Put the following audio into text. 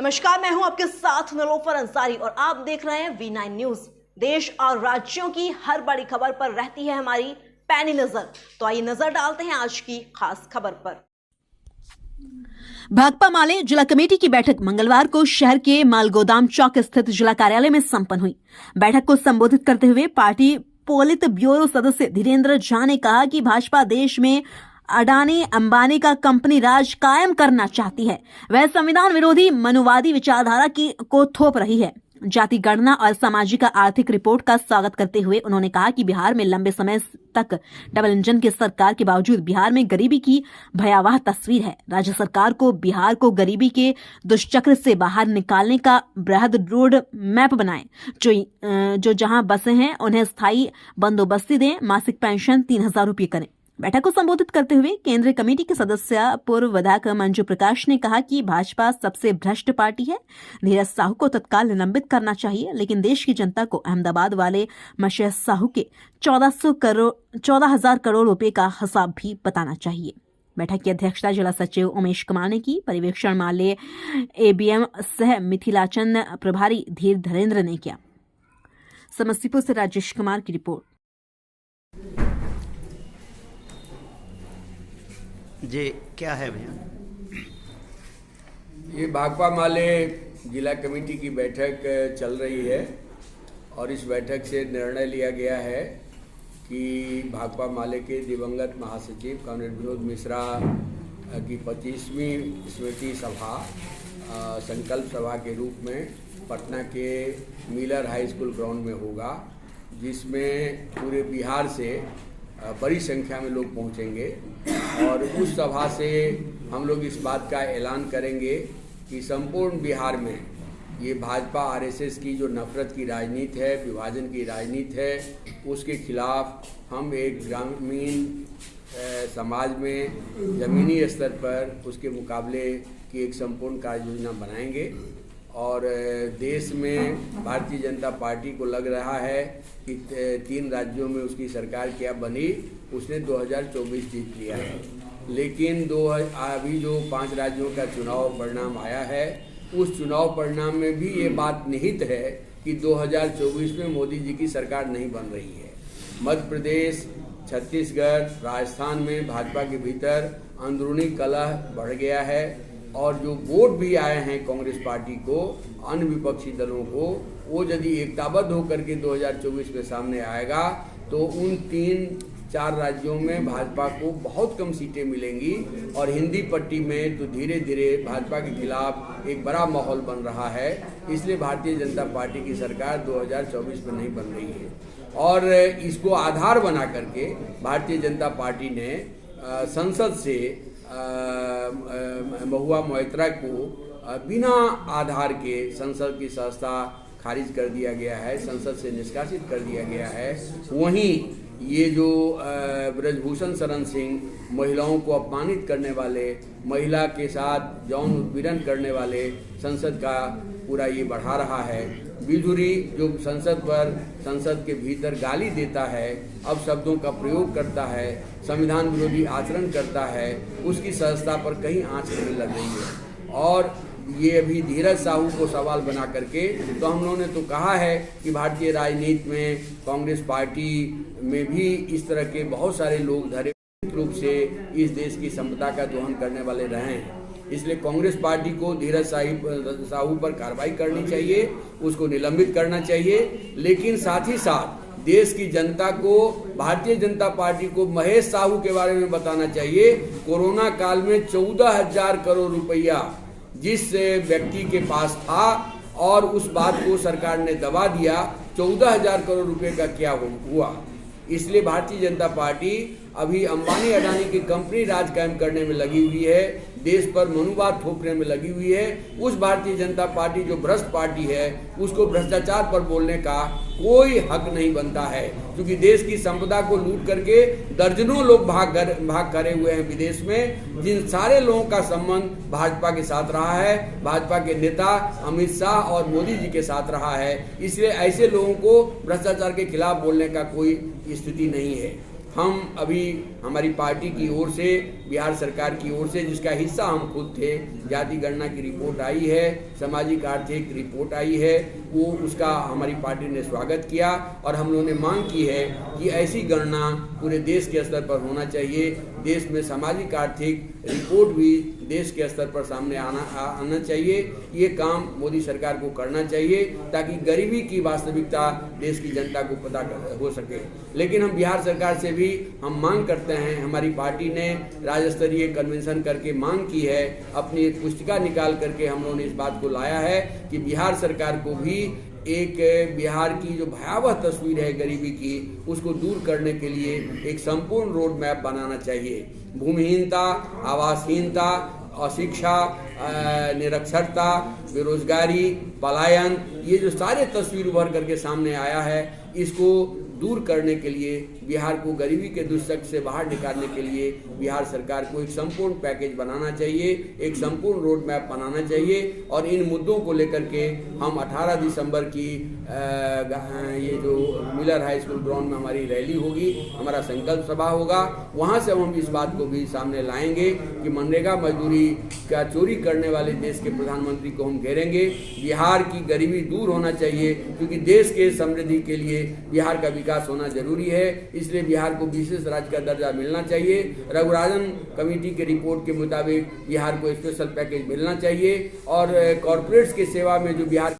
नमस्कार, मैं हूं आपके साथ निलोफर अंसारी और आप देख रहे हैं V9 न्यूज। देश और राज्यों की हर बड़ी खबर पर रहती है हमारी पैनी नजर। तो आइए नजर डालते हैं आज की खास खबर पर। भाकपा माले जिला कमेटी की बैठक मंगलवार को शहर के मालगोदाम चौक स्थित जिला कार्यालय में संपन्न हुई। बैठक को संबोधित करते हुए पार्टी पोलित ब्यूरो सदस्य धीरेन्द्र झा ने कहा कि भाजपा देश में अडानी अंबानी का कंपनी राज कायम करना चाहती है। वह संविधान विरोधी मनुवादी विचारधारा को थोप रही है। जाति गणना और सामाजिक आर्थिक रिपोर्ट का स्वागत करते हुए उन्होंने कहा कि बिहार में लंबे समय तक डबल इंजन की सरकार के बावजूद बिहार में गरीबी की भयावह तस्वीर है। राज्य सरकार को बिहार को गरीबी के दुष्चक्र से बाहर निकालने का बृहद रोड मैप बनाए। जो जहां बसे हैं उन्हें स्थायी बंदोबस्ती दें। मासिक पेंशन 3,000 रुपये करें। बैठक को संबोधित करते हुए केंद्रीय कमेटी के सदस्य पूर्व विधायक मंजू प्रकाश ने कहा कि भाजपा सबसे भ्रष्ट पार्टी है। धीरज साहू को तत्काल निलंबित करना चाहिए, लेकिन देश की जनता को अहमदाबाद वाले मशेह साहू के 14,000 करोड़ रुपए का हिसाब भी बताना चाहिए। बैठक की अध्यक्षता जिला सचिव उमेश कुमार ने की। पर्यवेक्षण माले ABM सह मिथिलाचंद प्रभारी धीर धरेंद्र ने किया। समस्तीपुर से राजेश कुमार की रिपोर्ट। जी क्या है भैया? ये भाकपा माले जिला कमेटी की बैठक चल रही है और इस बैठक से निर्णय लिया गया है कि भाकपा माले के दिवंगत महासचिव कॉमरेड विनोद मिश्रा की 25वीं स्मृति सभा संकल्प सभा के रूप में पटना के मिलर हाई स्कूल ग्राउंड में होगा, जिसमें पूरे बिहार से बड़ी संख्या में लोग पहुंचेंगे और उस सभा से हम लोग इस बात का ऐलान करेंगे कि संपूर्ण बिहार में ये भाजपा RSS की जो नफरत की राजनीति है, विभाजन की राजनीति है, उसके खिलाफ हम एक ग्रामीण समाज में ज़मीनी स्तर पर उसके मुकाबले की एक संपूर्ण कार्य योजना बनाएंगे। और देश में भारतीय जनता पार्टी को लग रहा है कि 3 राज्यों में उसकी सरकार क्या बनी, उसने 2024 जीत लिया है, लेकिन अभी जो 5 राज्यों का चुनाव परिणाम आया है, उस चुनाव परिणाम में भी ये बात निहित है कि 2024 में मोदी जी की सरकार नहीं बन रही है। मध्य प्रदेश, छत्तीसगढ़, राजस्थान में भाजपा के भीतर अंदरूनी कलह बढ़ गया है और जो वोट भी आए हैं कांग्रेस पार्टी को, अन्य विपक्षी दलों को, वो यदि एकताबद्ध होकर के 2024 में सामने आएगा तो उन 3-4 राज्यों में भाजपा को बहुत कम सीटें मिलेंगी और हिंदी पट्टी में तो धीरे धीरे भाजपा के खिलाफ एक बड़ा माहौल बन रहा है। इसलिए भारतीय जनता पार्टी की सरकार 2024 में नहीं बन रही है और इसको आधार बना करके भारतीय जनता पार्टी ने संसद से महुआ मोइत्रा को बिना आधार के संसद की संस्था खारिज कर दिया गया है, संसद से निष्कासित कर दिया गया है। वहीं ये जो ब्रजभूषण शरण सिंह महिलाओं को अपमानित करने वाले, महिला के साथ यौन उत्पीड़न करने वाले संसद का पूरा ये बढ़ा रहा है। बिधुरी जो संसद के भीतर गाली देता है, अब शब्दों का प्रयोग करता है, संविधान विरोधी आचरण करता है, उसकी संस्था पर कहीं आंच नहीं लग रही है। और ये अभी धीरज साहू को सवाल बना करके तो हम लोगों ने तो कहा है कि भारतीय राजनीति में कांग्रेस पार्टी में भी इस तरह के बहुत सारे लोग धार्मिक रूप से इस देश की संपदा का दोहन करने वाले रहे हैं। इसलिए कांग्रेस पार्टी को धीरज साहू पर कार्रवाई करनी चाहिए, उसको निलंबित करना चाहिए, लेकिन साथ ही साथ देश की जनता को, भारतीय जनता पार्टी को महेश साहू के बारे में बताना चाहिए। कोरोना काल में 14,000 करोड़ रुपया जिस व्यक्ति के पास था और उस बात को सरकार ने दबा दिया, 14,000 करोड़ रुपए का क्या हुआ। इसलिए भारतीय जनता पार्टी अभी अंबानी अडानी की कंपनी राज कायम करने में लगी हुई है, देश पर मनुवाद थोपने में लगी हुई है। उस भारतीय जनता पार्टी जो भ्रष्ट पार्टी है, उसको भ्रष्टाचार पर बोलने का कोई हक नहीं बनता है, क्योंकि देश की संपदा को लूट करके दर्जनों लोग भाग करे हुए हैं विदेश में, जिन सारे लोगों का संबंध भाजपा के साथ रहा है, भाजपा के नेता अमित शाह और मोदी जी के साथ रहा है। इसलिए ऐसे लोगों को भ्रष्टाचार के खिलाफ बोलने का कोई स्थिति नहीं है। हम अभी हमारी पार्टी की ओर से, बिहार सरकार की ओर से, जिसका हिस्सा हम खुद थे, जाति गणना की रिपोर्ट आई है, सामाजिक आर्थिक रिपोर्ट आई है, वो उसका हमारी पार्टी ने स्वागत किया और हम लोगों ने मांग की है कि ऐसी गणना पूरे देश के स्तर पर होना चाहिए। देश में सामाजिक आर्थिक रिपोर्ट भी देश के स्तर पर सामने आना चाहिए। ये काम मोदी सरकार को करना चाहिए ताकि गरीबी की वास्तविकता देश की जनता को पता हो सके। लेकिन हम बिहार सरकार से भी हम मांग करते हैं, हमारी पार्टी ने राज्य स्तरीय कन्वेंशन करके मांग की है, अपनी एक पुस्तिका निकाल करके हम लोगों ने इस बात को लाया है कि बिहार सरकार को भी एक बिहार की जो भयावह तस्वीर है गरीबी की, उसको दूर करने के लिए एक संपूर्ण रोड मैप बनाना चाहिए। भूमिहीनता, आवासहीनता, अशिक्षा, निरक्षरता, बेरोजगारी, पलायन, ये जो सारे तस्वीर उभर करके सामने आया है, इसको दूर करने के लिए, बिहार को गरीबी के दुष्चक्र से बाहर निकालने के लिए बिहार सरकार को एक संपूर्ण पैकेज बनाना चाहिए, एक संपूर्ण रोड मैप बनाना चाहिए। और इन मुद्दों को लेकर के हम 18 दिसंबर की ये जो मिलर हाई स्कूल ग्राउंड में हमारी रैली होगी, हमारा संकल्प सभा होगा, वहाँ से हम इस बात को भी सामने लाएंगे कि मनरेगा मजदूरी का चोरी करने वाले देश के प्रधानमंत्री को हम घेरेंगे। बिहार की गरीबी दूर होना चाहिए, क्योंकि देश के समृद्धि के लिए बिहार का विकास होना जरूरी है। इसलिए बिहार को विशेष राज्य का दर्जा मिलना चाहिए। रघुराजन कमेटी के रिपोर्ट के मुताबिक बिहार को स्पेशल पैकेज मिलना चाहिए और कॉरपोरेट्स की सेवा में जो बिहार